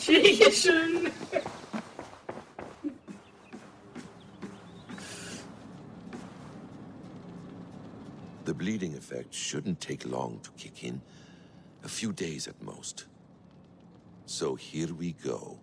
schön. The bleeding effect shouldn't take long to kick in. A few days at most. So here we go.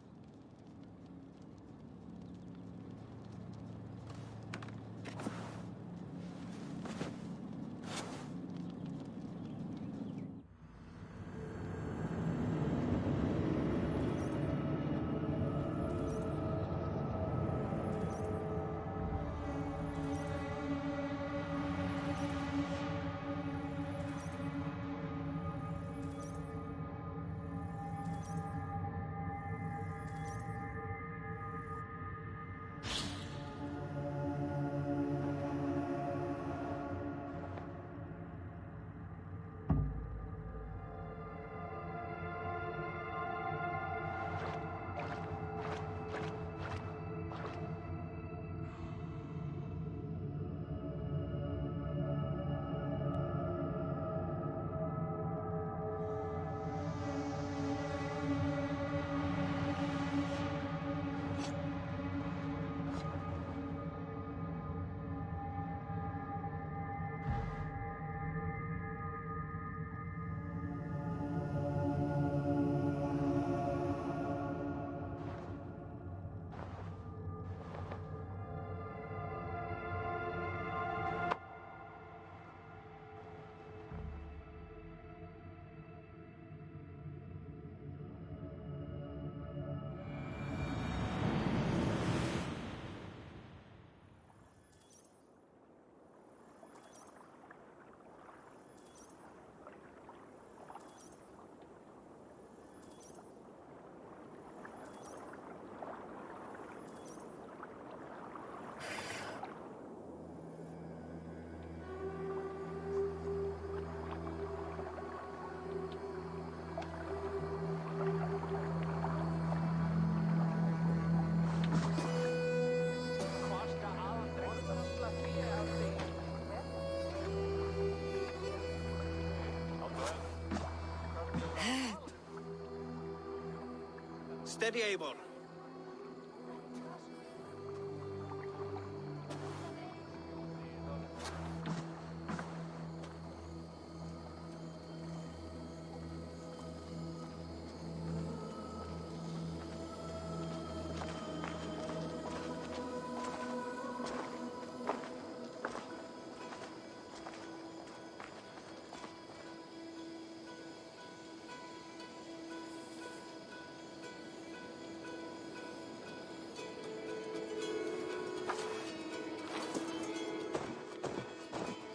Steady, Eivor.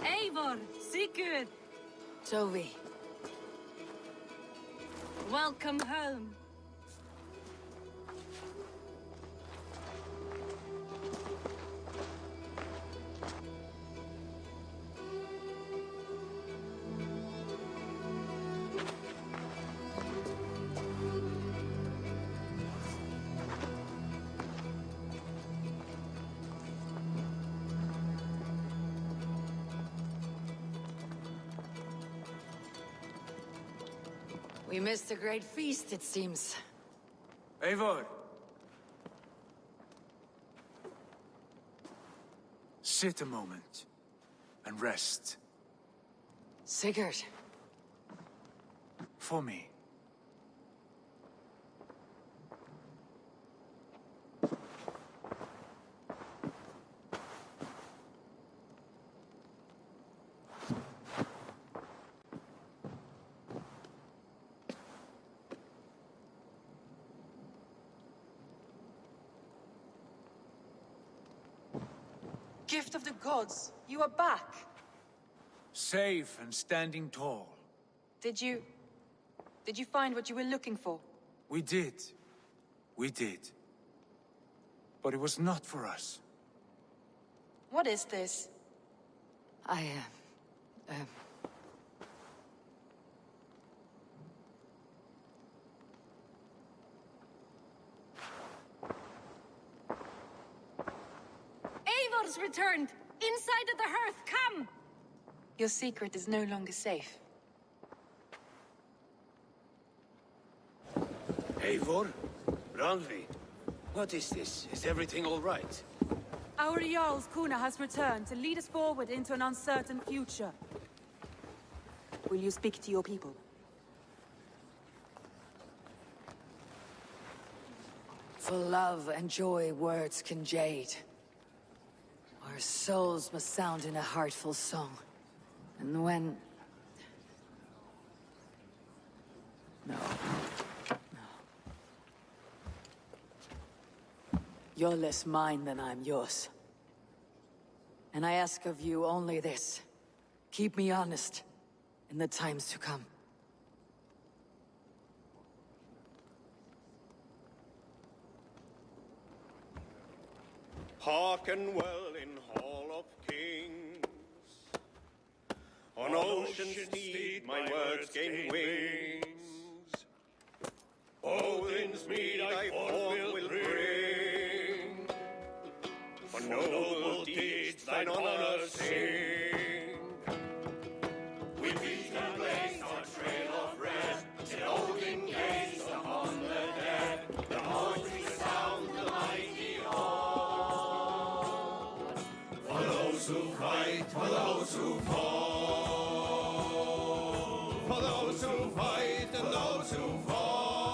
Eivor, Sigurd. Toby. Welcome home. We missed a great feast, it seems. Eivor! Sit a moment and rest. Sigurd. For me. Gift of the gods, you are back. Safe and standing tall. Did you find what you were looking for? We did. We did. But it was not for us. What is this? Eivor's returned! Inside of the hearth, come! Your secret is no longer safe. Eivor, Randvi, what is this? Is everything all right? Our Jarl's Kuna has returned to lead us forward into an uncertain future. Will you speak to your people? For love and joy words can jade. Our souls must sound in a heartful song. And when... No. You're less mine than I'm yours. And I ask of you only this. Keep me honest in the times to come. Hearken well in Hall of Kings. On ocean's steed my words gain wings. Odin's mead I forth will bring. For noble deeds thine honor sing. We beat and blaze our trail of red, till Odin gazed upon the dead. The voice resound the mighty hall. For those who fight, for those who fall. For those who fight and those who fall.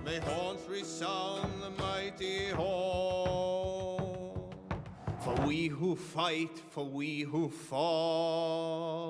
May horns resound the mighty hall. For we who fight, for we who fall.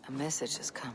A message has come.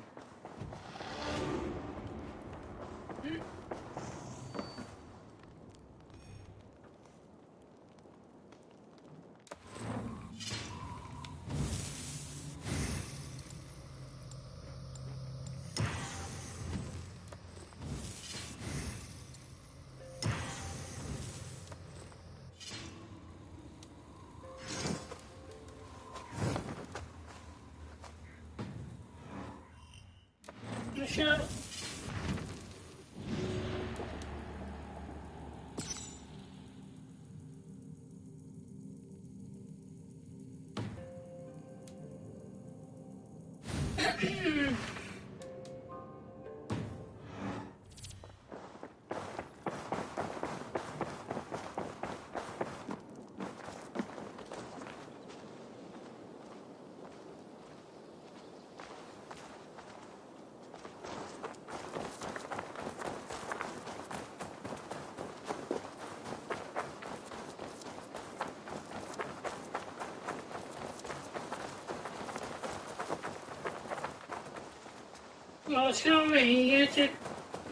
老乡们应该在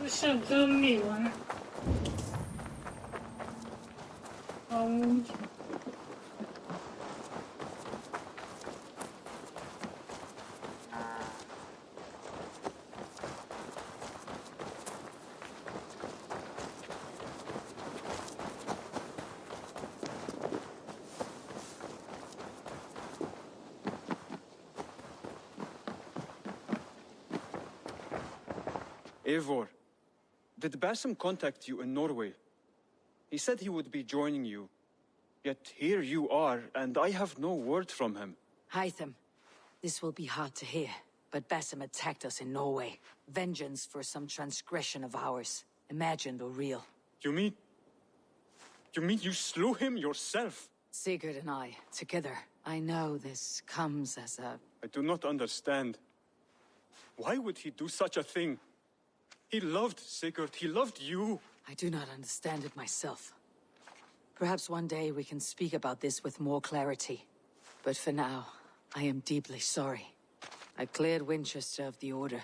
上周灭完。好。Eivor, did Basim contact you in Norway? He said he would be joining you. Yet here you are, and I have no word from him. Hytham, this will be hard to hear, but Basim attacked us in Norway. Vengeance for some transgression of ours, imagined or real. You mean you slew him yourself? Sigurd and I, together. I know this comes as a... I do not understand. Why would he do such a thing? He loved Sigurd, he loved you. I do not understand it myself. Perhaps one day we can speak about this with more clarity. But for now, I am deeply sorry. I cleared Winchester of the Order.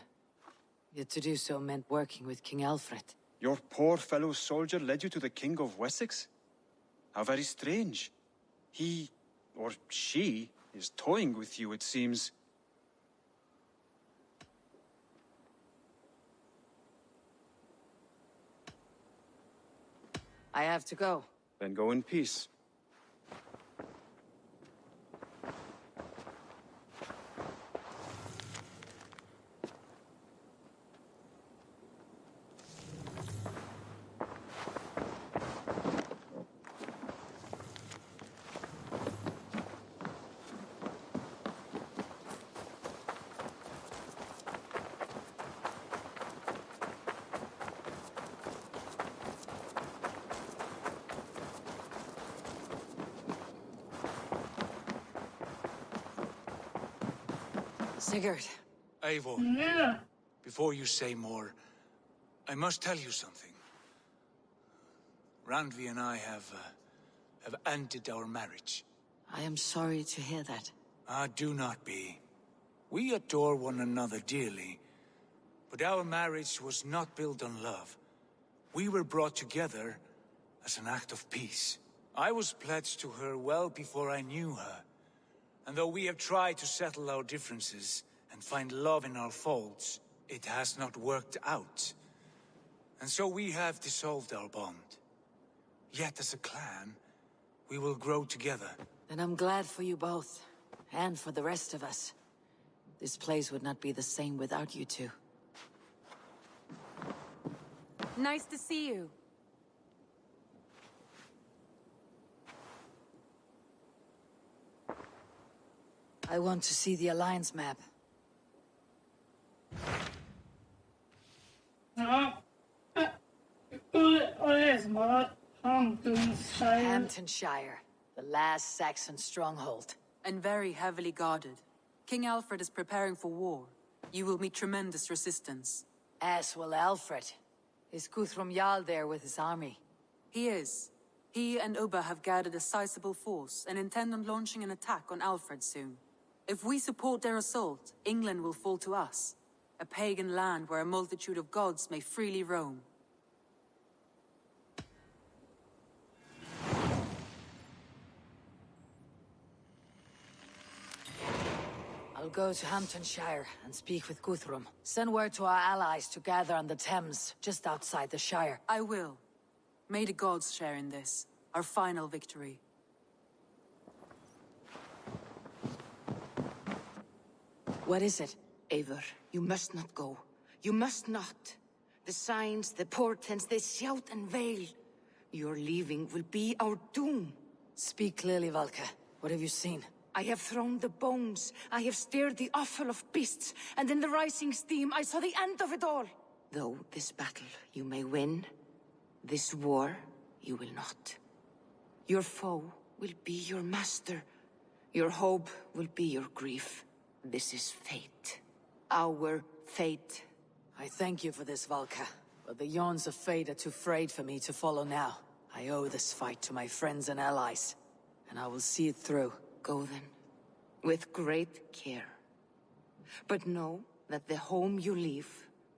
Yet to do so meant working with King Alfred. Your poor fellow soldier led you to the King of Wessex? How very strange. He, or she, is toying with you, it seems. I have to go. Then go in peace. Sigurd. Eivor, Yeah. before you say more, I must tell you something. Randvi and I have ended our marriage. I am sorry to hear that. Ah, do not be. We adore one another dearly, but our marriage was not built on love. We were brought together as an act of peace. I was pledged to her well before I knew her. And though we have tried to settle our differences and find love in our faults, it has not worked out. And so we have dissolved our bond. Yet as a clan, we will grow together. Then I'm glad for you both, and for the rest of us. This place would not be the same without you two. Nice to see you. I want to see the Alliance map. Ja. Och det är som bara Hamptonshire. Hamptonshire, the last Saxon stronghold. And very heavily guarded. King Alfred is preparing for war. You will meet tremendous resistance. As will Alfred. Is Guthrum Jarl there with his army? He is. He and Ubba have gathered a sizable force and intend on launching an attack on Alfred soon. If we support their assault, England will fall to us. A pagan land where a multitude of gods may freely roam. I'll go to Hamptonshire and speak with Guthrum. Send word to our allies to gather on the Thames, just outside the Shire. I will. May the gods share in this, our final victory. What is it? Eivor, you must not go. You must not. The signs, the portents, they shout and wail. Your leaving will be our doom. Speak clearly, Valka. What have you seen? I have thrown the bones. I have stirred the offal of beasts. And in the rising steam, I saw the end of it all. Though this battle you may win, this war you will not. Your foe will be your master. Your hope will be your grief. This is fate. Our fate. I thank you for this, Valka. But the yawns of fate are too frayed for me to follow now. I owe this fight to my friends and allies. And I will see it through. Go then, with great care. But know that the home you leave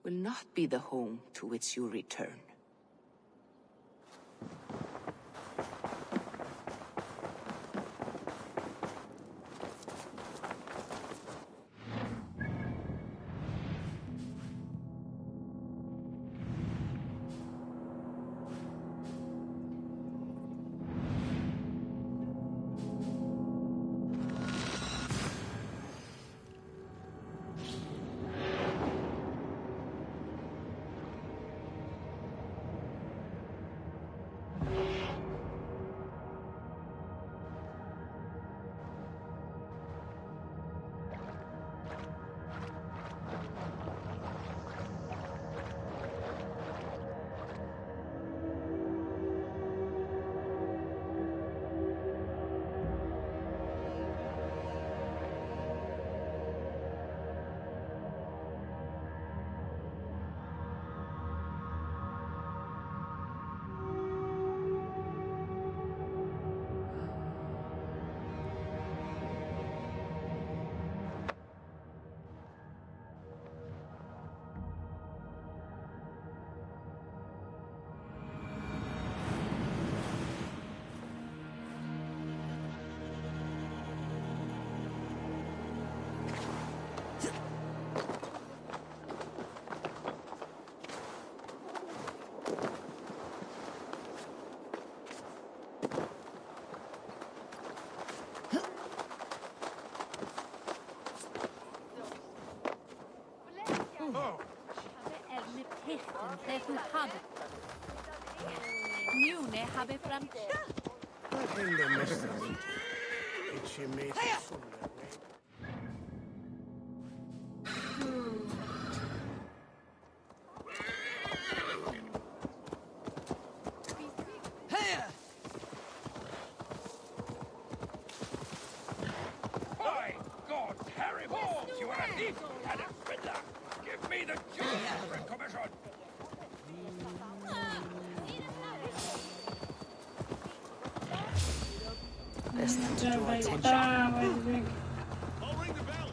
will not be the home to which you return. My God, Harry Balls, you are a thief and a fiddler! Give me the jewels, commission! Best not to draw attention. I'll ring the bell!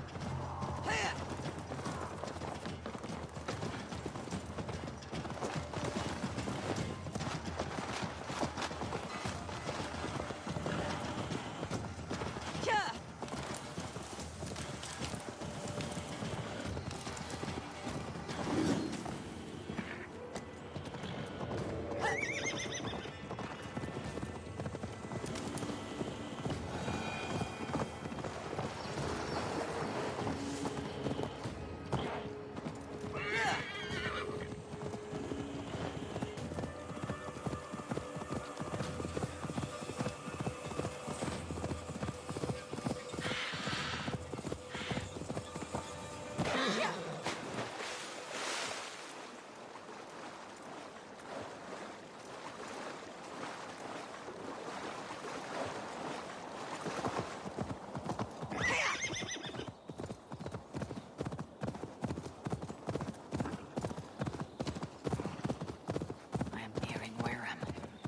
I am nearing Wareham,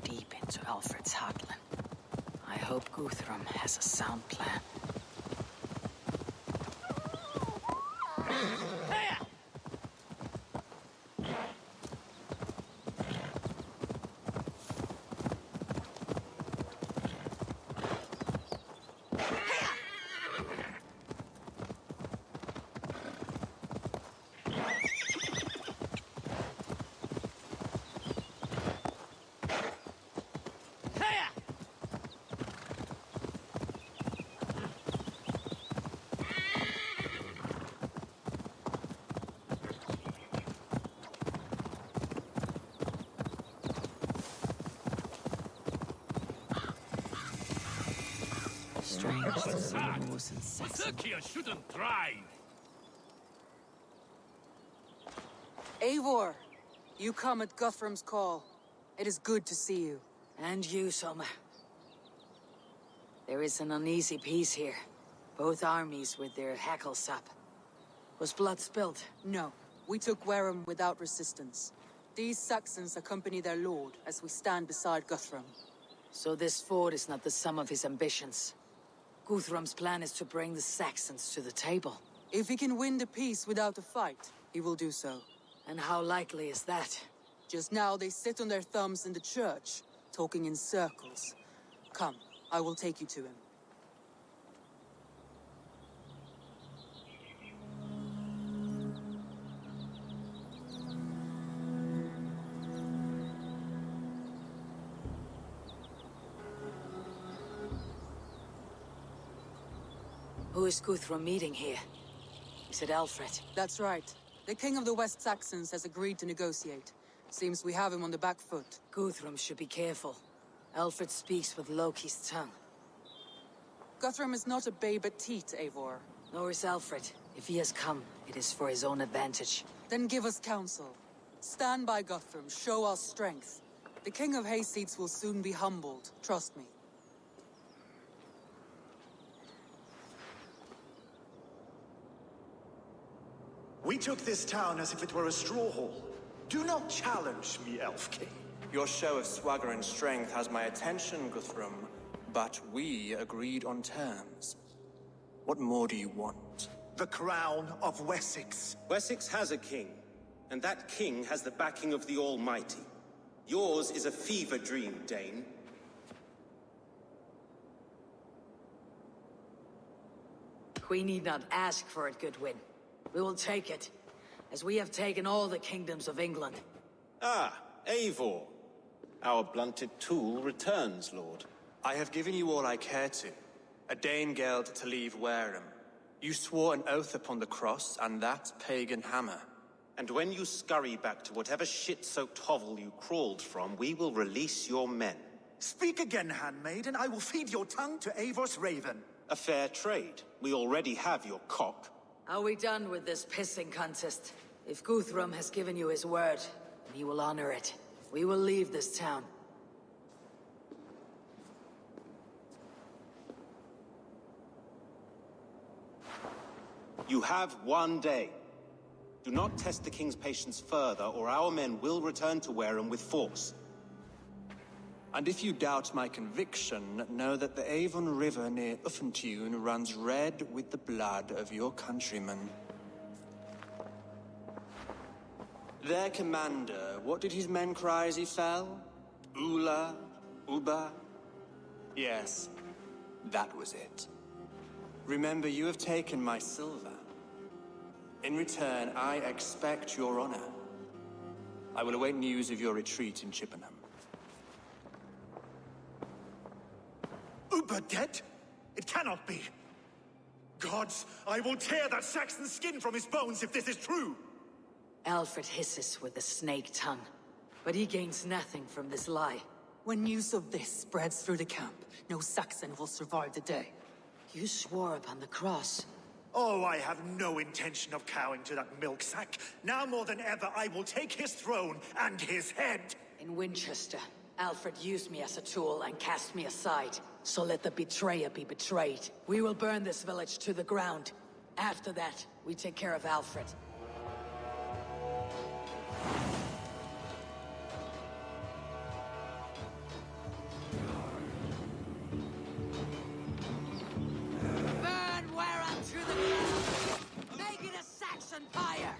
deep into Alfred's heartland. I hope Guthrum has a sound plan. Strange to see Moors and Saxon. Shouldn't try! Eivor, you come at Guthrum's call. It is good to see you. And you, Soma. There is an uneasy peace here. Both armies with their hackles up. Was blood spilled? No, we took Wareham without resistance. These Saxons accompany their lord as we stand beside Guthrum. So this fort is not the sum of his ambitions. Guthrum's plan is to bring the Saxons to the table. If he can win the peace without a fight, he will do so. And how likely is that? Just now they sit on their thumbs in the church, talking in circles. Come, I will take you to him. Who is Guthrum meeting here? Is it Alfred? That's right. The King of the West Saxons has agreed to negotiate. Seems we have him on the back foot. Guthrum should be careful. Alfred speaks with Loki's tongue. Guthrum is not a babe at teat, Eivor. Nor is Alfred. If he has come, it is for his own advantage. Then give us counsel. Stand by Guthrum, show our strength. The King of Hayseeds will soon be humbled, trust me. We took this town as if it were a straw hall. Do not challenge me, Elf King. Your show of swagger and strength has my attention, Guthrum, but we agreed on terms. What more do you want? The crown of Wessex. Wessex has a king, and that king has the backing of the Almighty. Yours is a fever dream, Dane. We need not ask for it, Goodwin. We will take it, as we have taken all the kingdoms of England. Ah, Eivor. Our blunted tool returns, Lord. I have given you all I care to. A Danegeld to leave Wareham. You swore an oath upon the cross, and that pagan hammer. And when you scurry back to whatever shit-soaked hovel you crawled from, we will release your men. Speak again, handmaid, and I will feed your tongue to Eivor's raven. A fair trade. We already have your cock. Are we done with this pissing contest? If Guthrum has given you his word, he will honor it. We will leave this town. You have 1 day. Do not test the king's patience further, or our men will return to Wareham with force. And if you doubt my conviction, know that the Avon River near Uffentune runs red with the blood of your countrymen. Their commander, what did his men cry as he fell? Ula? Uba? Yes, that was it. Remember, you have taken my silver. In return, I expect your honor. I will await news of your retreat in Chippenham. Uber dead? It cannot be. Gods, I will tear that Saxon's skin from his bones if this is true! Alfred hisses with the snake tongue, but he gains nothing from this lie. When news of this spreads through the camp, no Saxon will survive the day. You swore upon the cross. Oh, I have no intention of cowing to that milk sack. Now more than ever, I will take his throne and his head. In Winchester, Alfred used me as a tool and cast me aside. So let the betrayer be betrayed. We will burn this village to the ground. After that, we take care of Alfred. Burn Wareham to the ground! Make it a Saxon fire!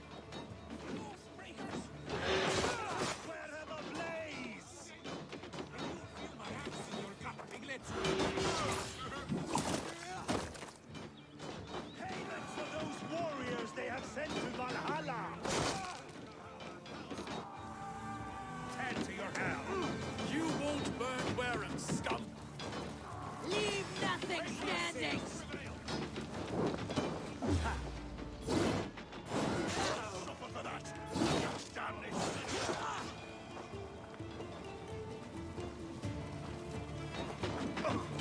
Payment for those warriors they have sent to Valhalla! Tend to your hell! You won't burn Wareham, scum! Leave nothing standing! Suffer for that! Damn this!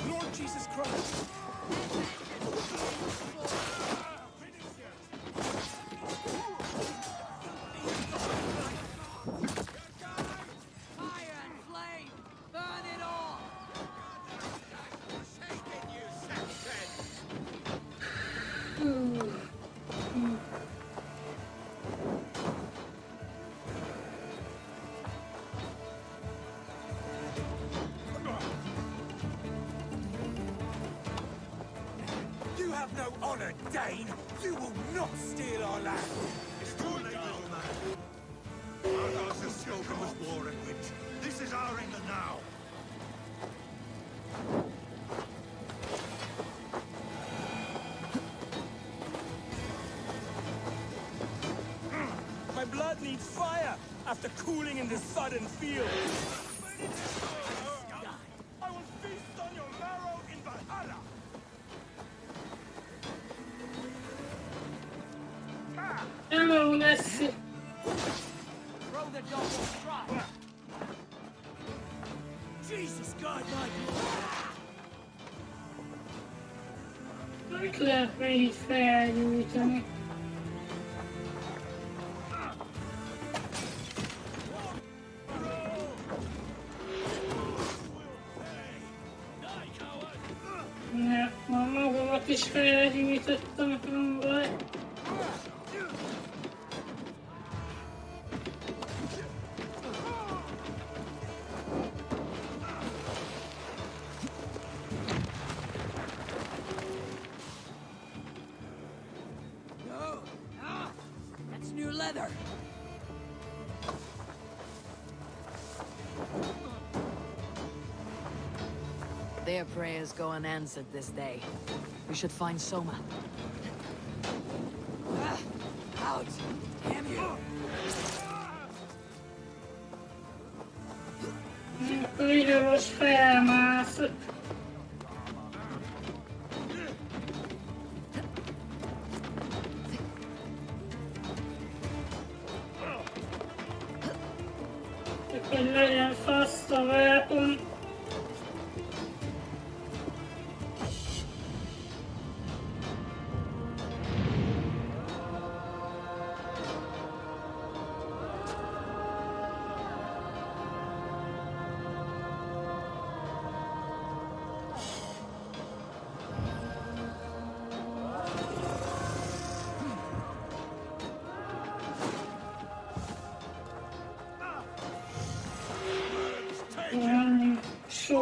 Lord Jesus Christ! Fire and flame! Burn it all! You have no honor, Dane! You will not steal our land! It's too late, little man. Our gods have spoken with war and wit. This is our England now. My blood needs fire after cooling in this sudden field! I will feast on your marrow in Valhalla! Hello, Nessie. Throw the double strike! Jesus God, my Verkligen färdig utan... Nej, mamma var faktiskt färdig utan andra. No! Ah! That's new leather! Their prayers go unanswered this day. We should find Soma. Ah! Out! Damn you! Cuida los fermas.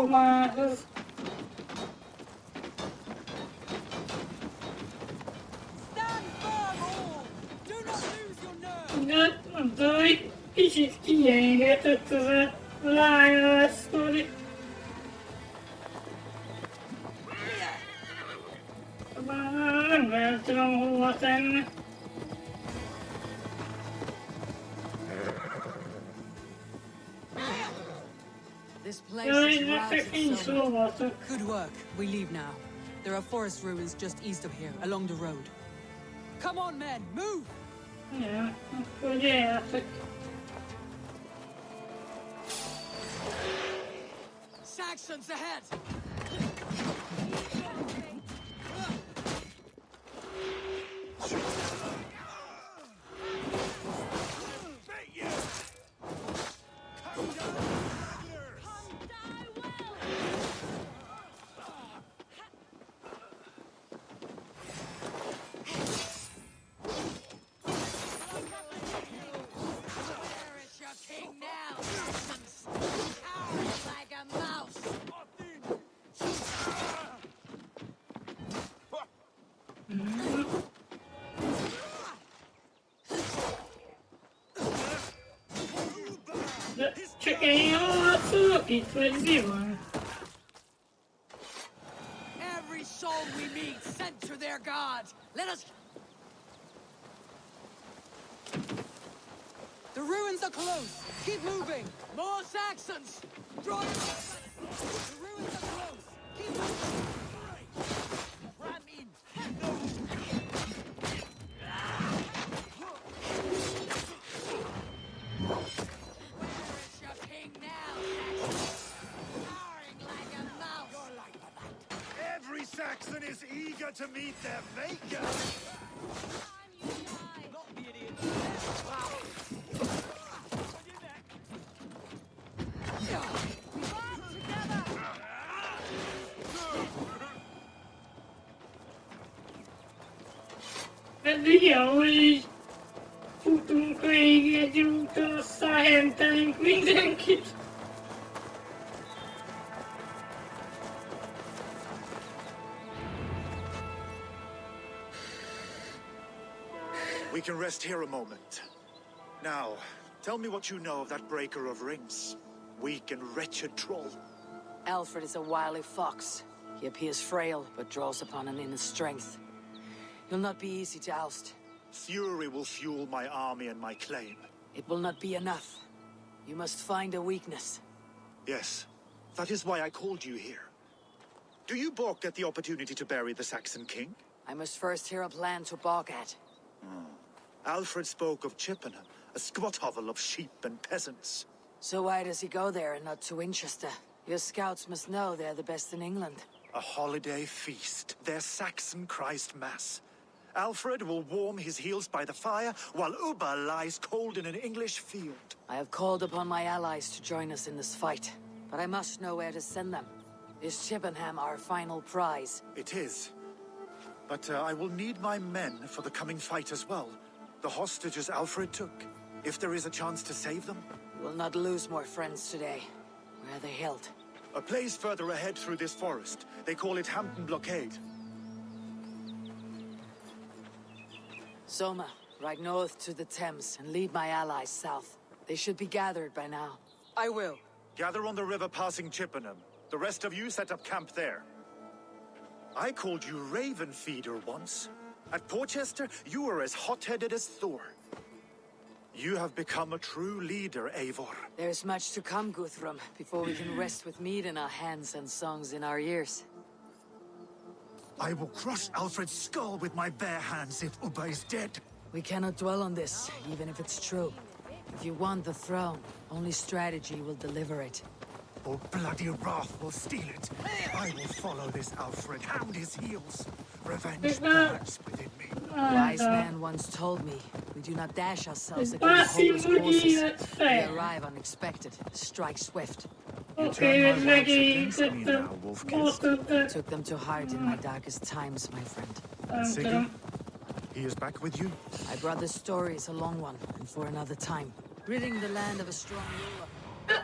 lomához. De mondta, hogy kicsit kiengetett ez a Lionel sztori. Nem tudom hova tenni. This place is routed so much. Good work. We leave now. There are forest ruins just east of here, along the road. Come on, men, move! Ja, akkor gyertek. Saxons ahead! De csak én játszok itt, vagy mi van? Every soul we meet sent to their gods. Let us... The ruins are close. Keep moving. More Saxons. Draw your weapons. The ruins are close. Keep moving. Ram in. Every Saxon is eager to meet their maker. Eddig jó, így futunk végig egy úton, aztán hentelünk mindenkit. We can rest here a moment. Now, tell me what you know of that breaker of rings. Weak and wretched troll. Alfred is a wily fox. He appears frail, but draws upon an inner strength. He'll not be easy to oust. Fury will fuel my army and my claim. It will not be enough. You must find a weakness. Yes, that is why I called you here. Do you balk at the opportunity to bury the Saxon king? I must first hear a plan to balk at. Alfred spoke of Chippenham, a squat hovel of sheep and peasants. So why does he go there and not to Winchester? Your scouts must know they're the best in England. A holiday feast, their Saxon Christ Mass. Alfred will warm his heels by the fire, while Uba lies cold in an English field. I have called upon my allies to join us in this fight, but I must know where to send them. Is Chippenham our final prize? It is. But I will need my men for the coming fight as well. The hostages Alfred took. If there is a chance to save them. We will not lose more friends today. Where are they held? A place further ahead through this forest. They call it Hampton Blockade. Soma, ride north to the Thames and lead my allies south. They should be gathered by now. I will. Gather on the river passing Chippenham. The rest of you set up camp there. I called you Raven Feeder once. At Porchester, you were as hot-headed as Thor. You have become a true leader, Eivor. There's much to come, Guthrum, before we can rest with meat in our hands and songs in our ears. I will crush Alfred's skull with my bare hands if Ubba is dead. We cannot dwell on this, even if it's true. If you want the throne, only strategy will deliver it. Or bloody wrath will steal it. I will follow this Alfred, hound his heels. Revenge burns within me. A wise man once told me, we do not dash ourselves against hopeless forces. We arrive unexpected, strike swift. Okay, megint Took them to heart in my darkest times, my friend. Siggy? He is back with you? My brother's story is a long one, and for another time. Ridding the land of a strong ruler.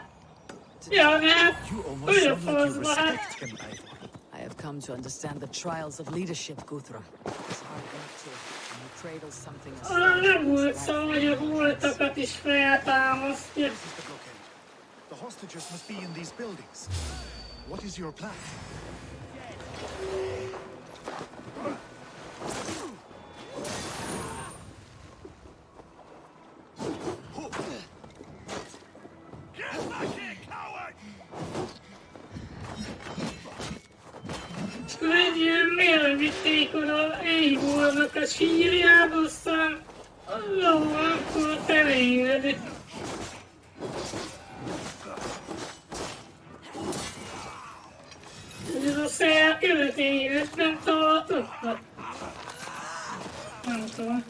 Ja, det You almost börjar sound få like oss you vara här. respect him, Eivor. I have come to understand the trials of leadership, Guthrum. It's hard work to when you cradle something as Ja, det fragile vore as så life in your roligt hands. att vi slätar oss. This is the blockade. The hostages must be in these buildings. What is your plan? Skulle ju mer mystiken av Eivor och Kashiria bussar. Långt på terrängen. Det är så säkert ut i ett mentalt uppåt. Alltså.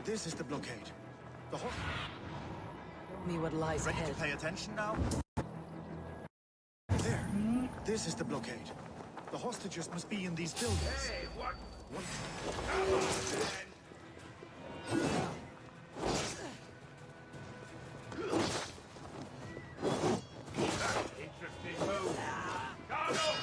This is the blockade. The Me what lies Ready to ahead. pay attention now? There. This is the blockade. The hostages must be in these buildings. Hey, what? Interesting move. Carlo!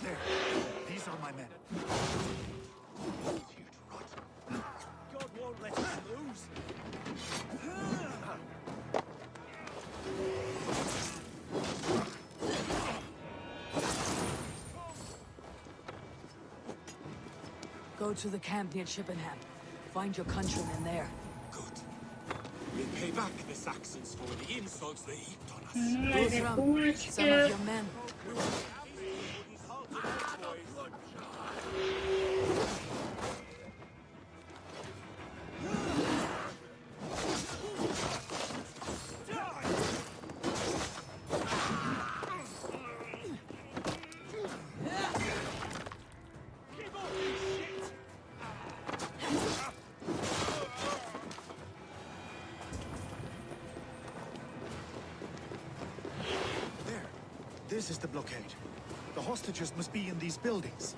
There. These are my men. God won't let us lose. Go to the camp near Chippenham. Find your countrymen there. Good. We pay back the Saxons for the insults they heaped on us. Nej, det Guthrum, some of your men. There. This is the blockade. The hostages must be in these buildings.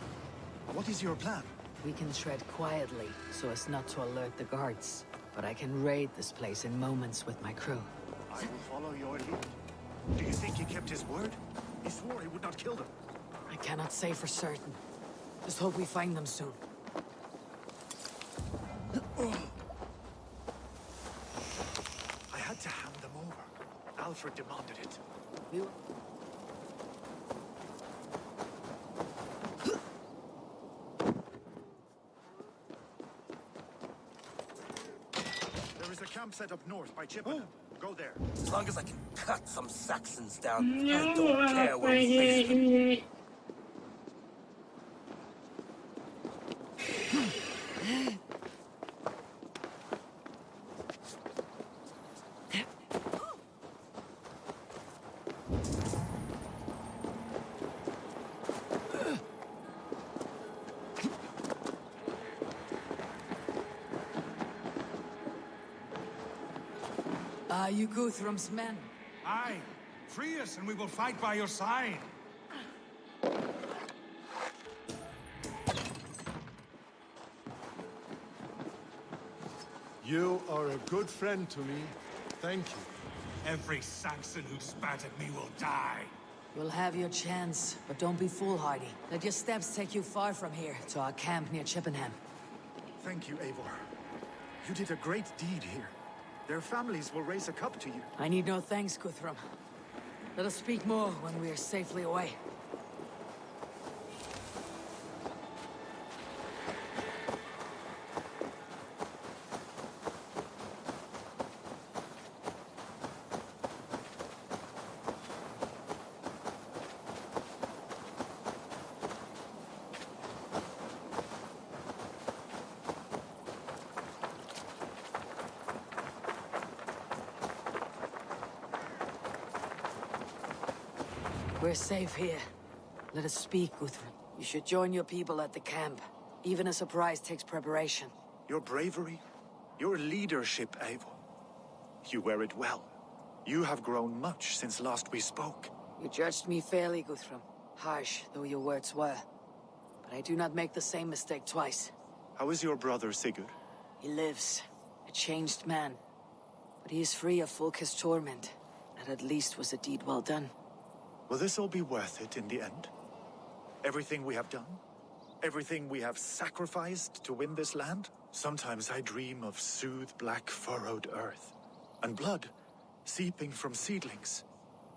What is your plan? We can tread quietly so as not to alert the guards. But I can raid this place in moments with my crew. I will follow your lead. Do you think he kept his word? He swore he would not kill them. I cannot say for certain. Just hope we find them soon. I had to hand them over. Alfred demanded it. There is a camp set up north by Chippenham. Go there. As long as I can cut some Saxons down, I Ja, don't care where we face them. nej. Are you Guthrum's men? Aye. Free us and we will fight by your side. You are a good friend to me. Thank you. Every Saxon who spat at me will die. You'll have your chance, but don't be foolhardy. Let your steps take you far from here, to our camp near Chippenham. Thank you, Eivor. You did a great deed here. Their families will raise a cup to you. I need no thanks, Guthrum. Let us speak more when we are safely away. We're safe here. Let us speak, Guthrum. You should join your people at the camp. Even a surprise takes preparation. Your bravery, your leadership, Eivor. You wear it well. You have grown much since last we spoke. You judged me fairly, Guthrum. Harsh though your words were. But I do not make the same mistake twice. How is your brother, Sigurd? He lives. A changed man. But he is free of Fulka's torment. That at least was a deed well done. Will this all be worth it in the end? Everything we have done? Everything we have sacrificed to win this land? Sometimes I dream of soothed black furrowed earth. And blood seeping from seedlings,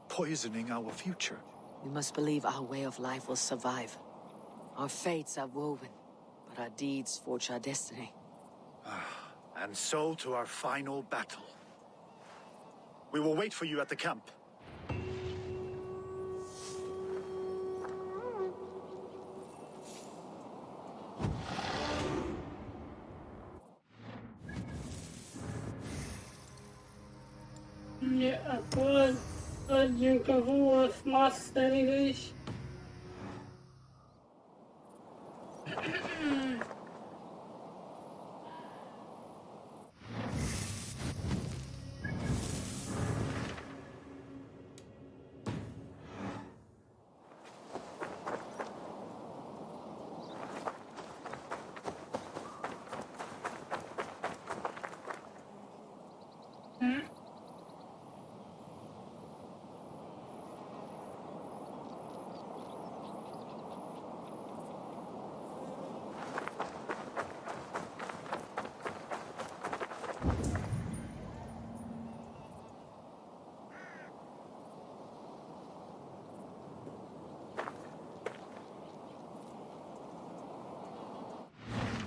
poisoning our future. We must believe our way of life will survive. Our fates are woven, but our deeds forge our destiny. And so to our final battle. We will wait for you at the camp. De akkor adjunk a Wolf Masterig is.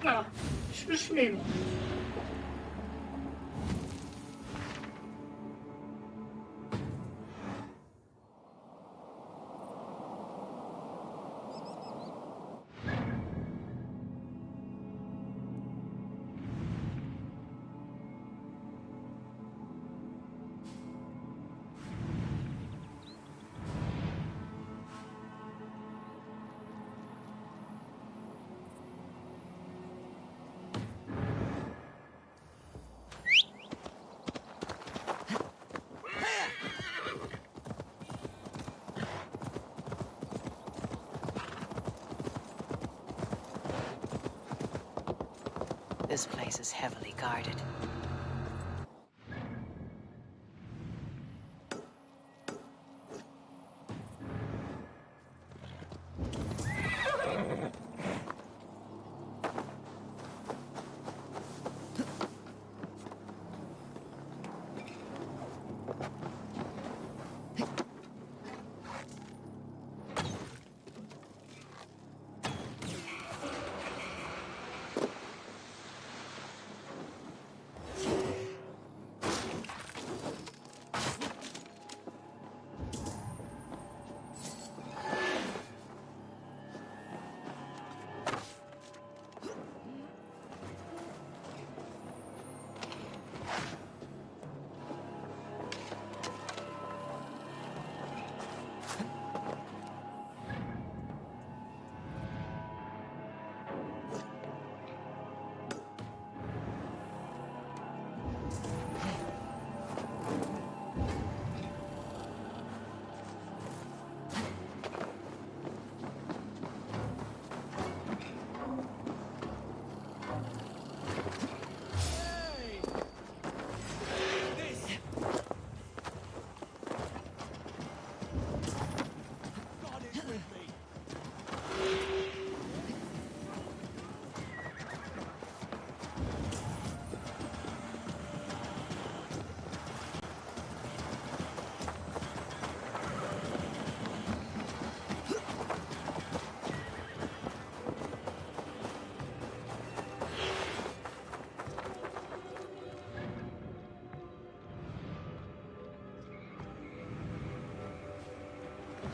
Na, przyszliśmy. This place is heavily guarded.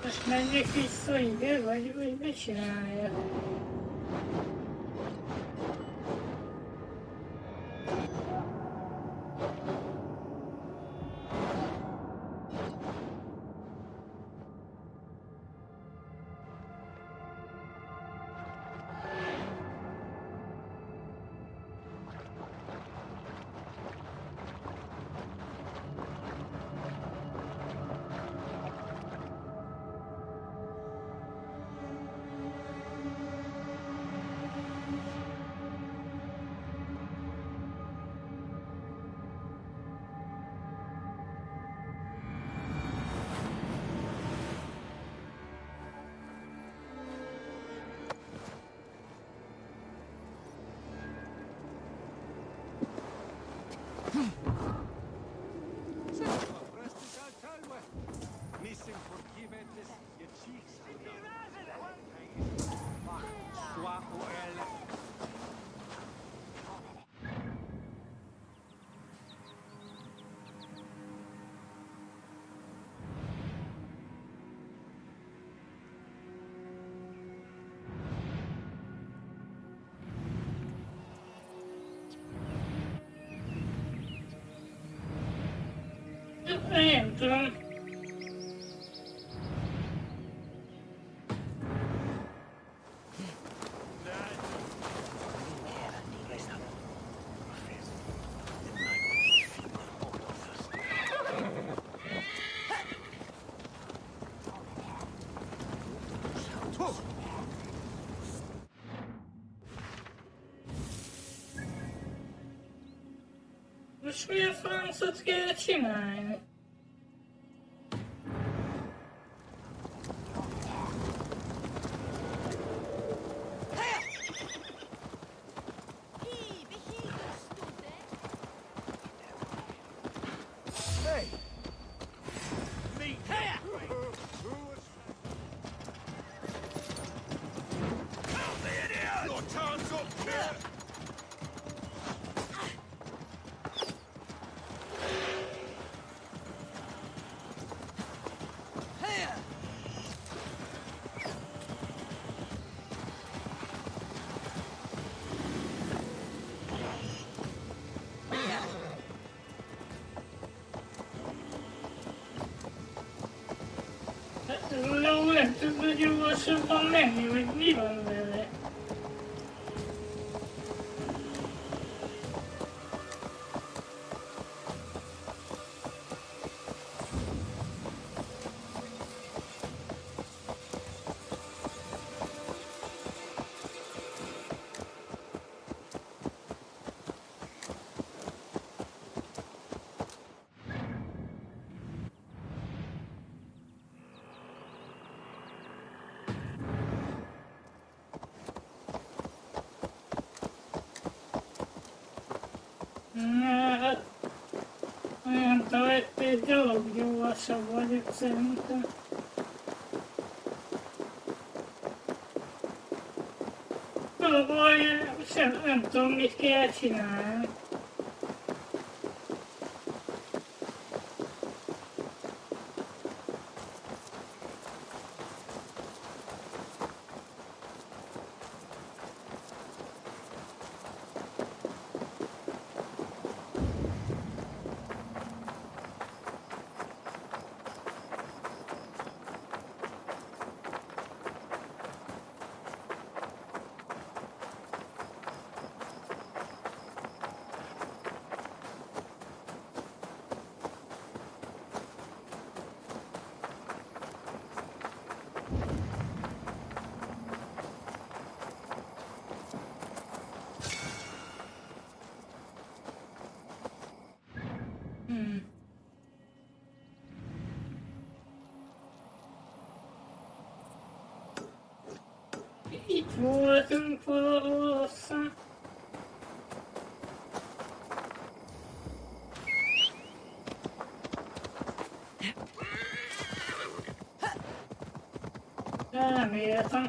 Most menjek vissza ide, vagy mit csinálja? Nem tudom. Most mi a francot kell csinálni? Non lehet tudni gyorsabban menni, hogy mi van vele. Hát, olyan egy dolog gyorsabb vagyok szerintem. A baj, nem tudom, mit kell csinálni. Itt voltunk valahol aztán. Nem értem.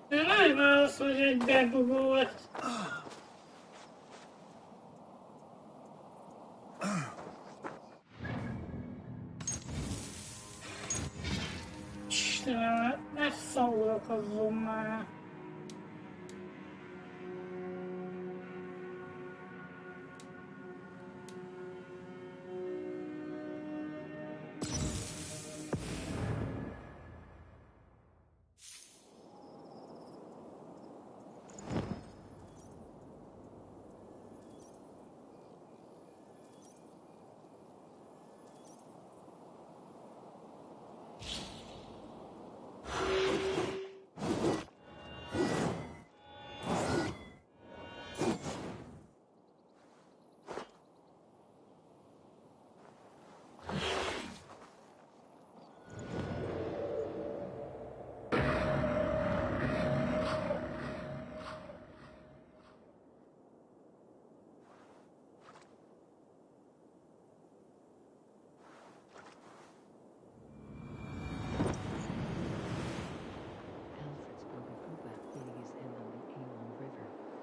De nem az, hogy egy bebugolt. Istenem, ne szórakozzon már.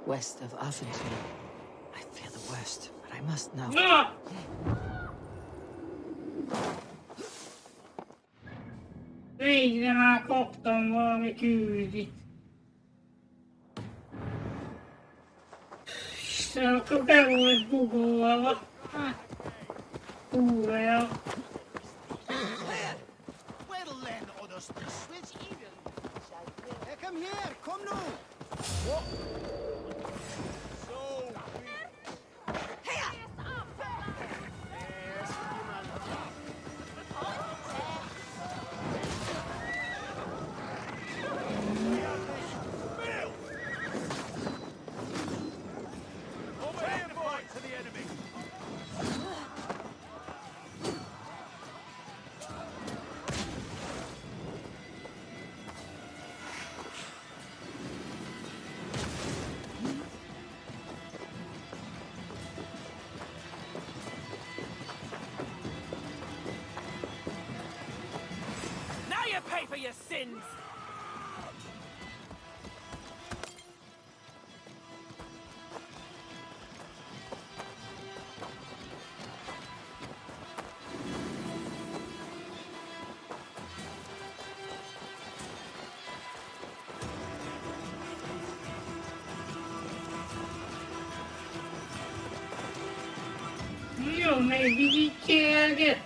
west of Offenton. I fear the worst, but I must know. No! Ei nämä kohtaan vaan me kyydit. Se on kokemuinen puhuava. Kuuleja. Well then, others, switch even. Hey, come here, come now. So pay for your sins! Io mi dice che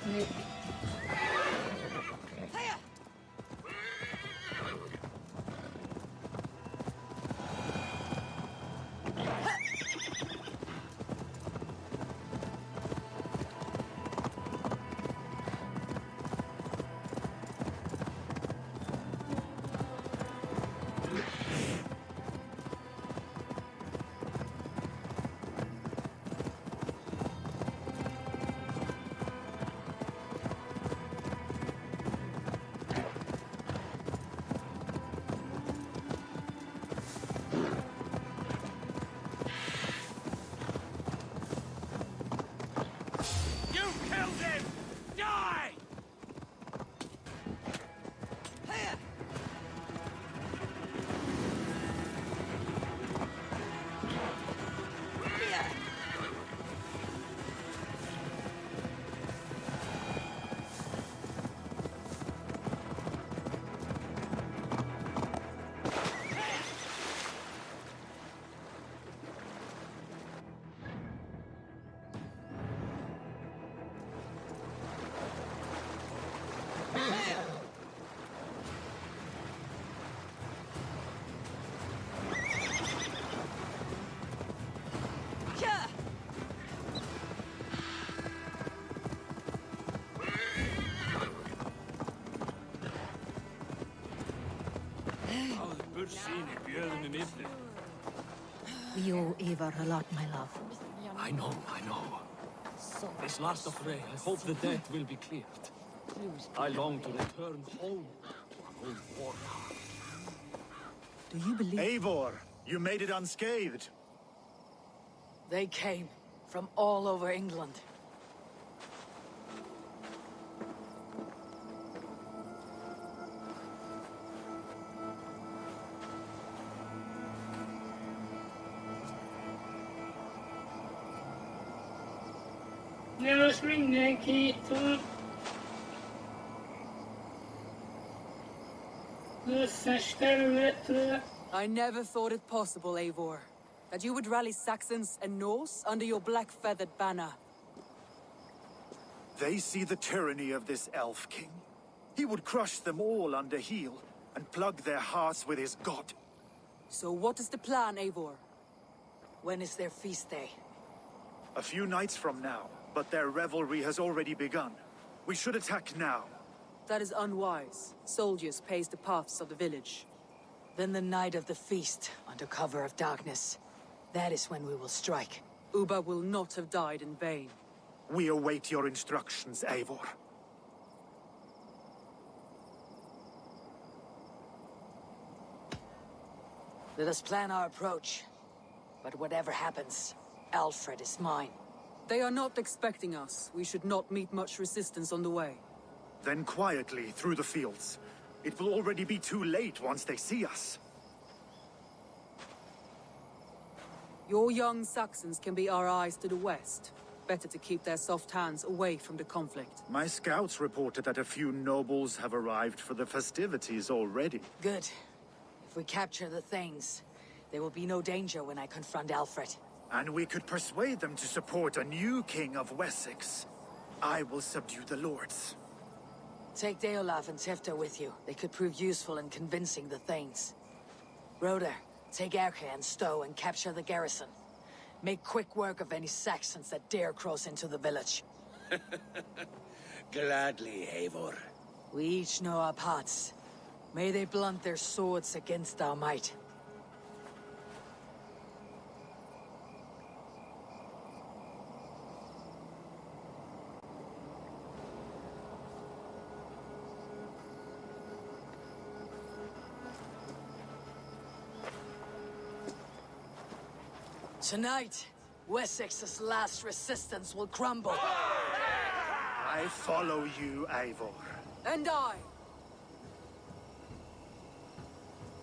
We owe Eivor a lot, my love. I know. This last affray, I hope the debt will be cleared. I long to return home to our old war. Do you believe? Eivor, you made it unscathed. They came from all over England. Jos mindenkit összes területről. I never thought it possible, Eivor, that you would rally Saxons and Norse under your black-feathered banner. They see the tyranny of this elf king. He would crush them all under heel and plug their hearts with his god. So what is the plan, Eivor? When is their feast day? A few nights from now, but their revelry has already begun. We should attack now. That is unwise. Soldiers pace the paths of the village. Then the night of the feast, under cover of darkness. That is when we will strike. Ubba will not have died in vain. We await your instructions, Eivor. Let us plan our approach. But whatever happens, Alfred is mine. They are not expecting us. We should not meet much resistance on the way. Then quietly through the fields. It will already be too late once they see us. Your young Saxons can be our eyes to the west. Better to keep their soft hands away from the conflict. My scouts reported that a few nobles have arrived for the festivities already. Good. If we capture the Thanes, there will be no danger when I confront Alfred. And we could persuade them to support a new king of Wessex. I will subdue the lords. Take Deolaf and Tifta with you. They could prove useful in convincing the Thanes. Roder, take Erke and Stowe and capture the garrison. Make quick work of any Saxons that dare cross into the village. Gladly, Eivor. We each know our parts. May they blunt their swords against our might. Tonight, Wessex's last resistance will crumble. I follow you, Eivor. And I.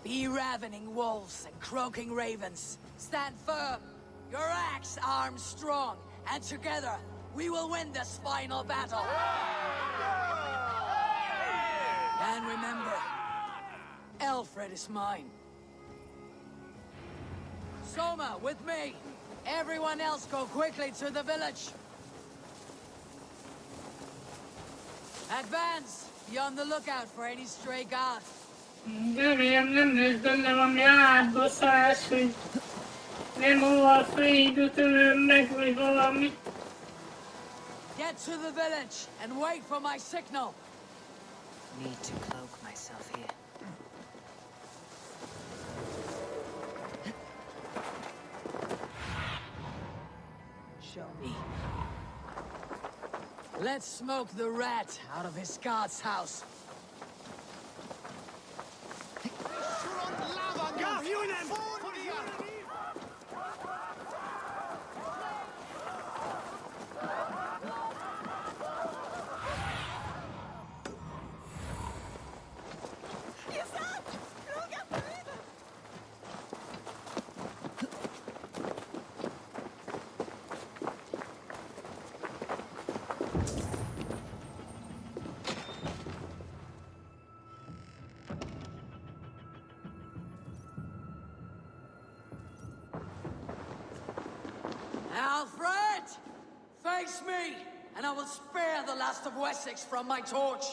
Be ravening wolves and croaking ravens. Stand firm. Your axe arms strong. And together, we will win this final battle. And remember, Alfred is mine. Soma, with me! Everyone else go quickly to the village! Advance! Be on the lookout for any stray guards. Get to the village and wait for my signal. Need to cloak myself here. Show me. Let's smoke the rat out of his guard's house. Alfred! Face me, and I will spare the last of Wessex from my torch.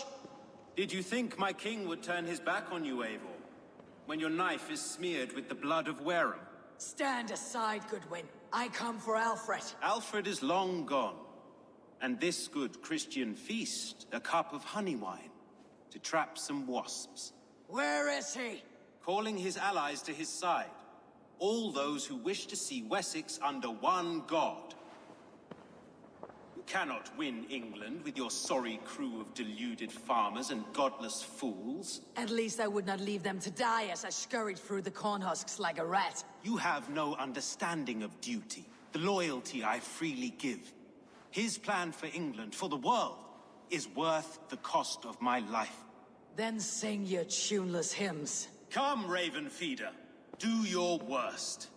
Did you think my king would turn his back on you, Eivor? When your knife is smeared with the blood of Wareham? Stand aside, Goodwin. I come for Alfred. Alfred is long gone. And this good Christian feast, a cup of honey wine, to trap some wasps. Where is he? Calling his allies to his side. All those who wish to see Wessex under one god. You cannot win England with your sorry crew of deluded farmers and godless fools. At least I would not leave them to die as I scurried through the corn husks like a rat. You have no understanding of duty, the loyalty I freely give. His plan for England, for the world, is worth the cost of my life. Then sing your tuneless hymns. Come, Raven Feeder. Do your worst.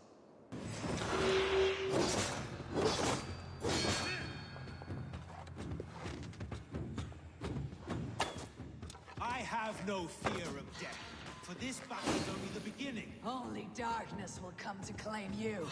I have no fear of death, for this battle is only the beginning. Only darkness will come to claim you.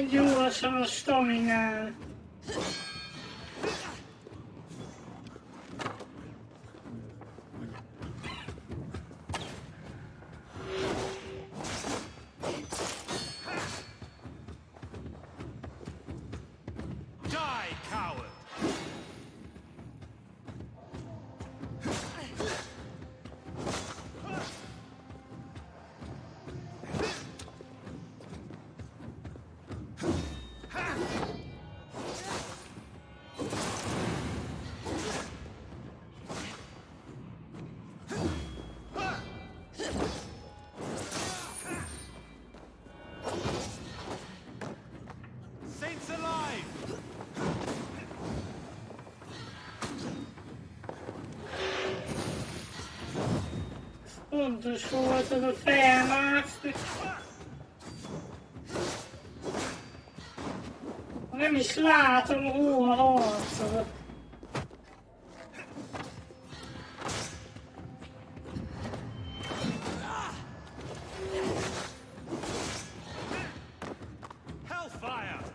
che giuro sono stamina. Die, coward! Saints alive! Punto scuoto da fermarsi. Non mi slato un ruolo. Hellfire!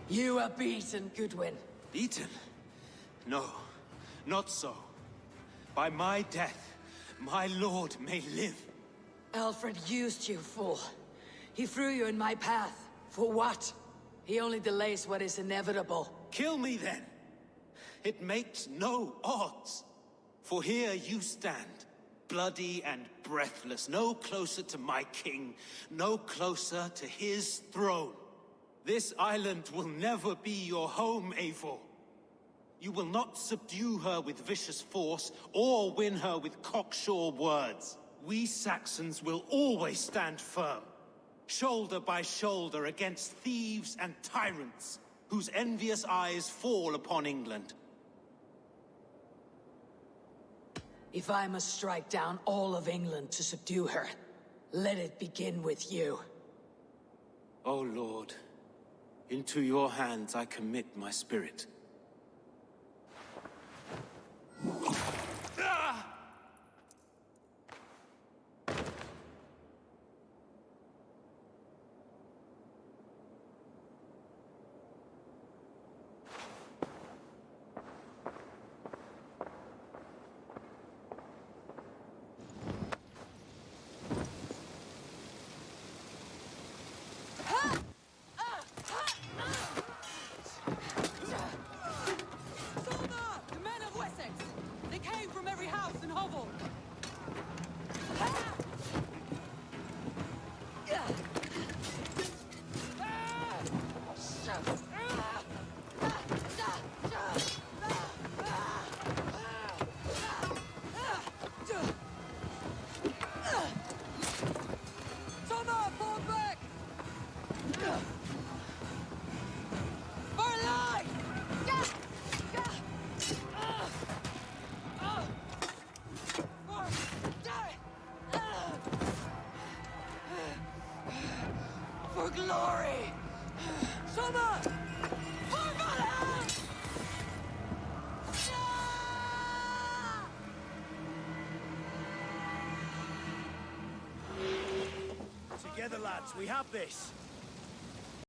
You are beaten, Goodwin. Beaten? No, not so. By my death, my lord may live. Alfred used you, fool. He threw you in my path. For what? He only delays what is inevitable. Kill me then. It makes no odds. For here you stand, bloody and breathless, no closer to my king, no closer to his throne. This island will never be your home, Eivor. You will not subdue her with vicious force, or win her with cocksure words. We Saxons will always stand firm, shoulder by shoulder against thieves and tyrants, whose envious eyes fall upon England. If I must strike down all of England to subdue her, let it begin with you. O Lord, into your hands I commit my spirit. The men of Wessex! They came from every house and hovel! Thomas, fall back! For life! For glory! Summer! For Valhalla! Together, lads, we have this.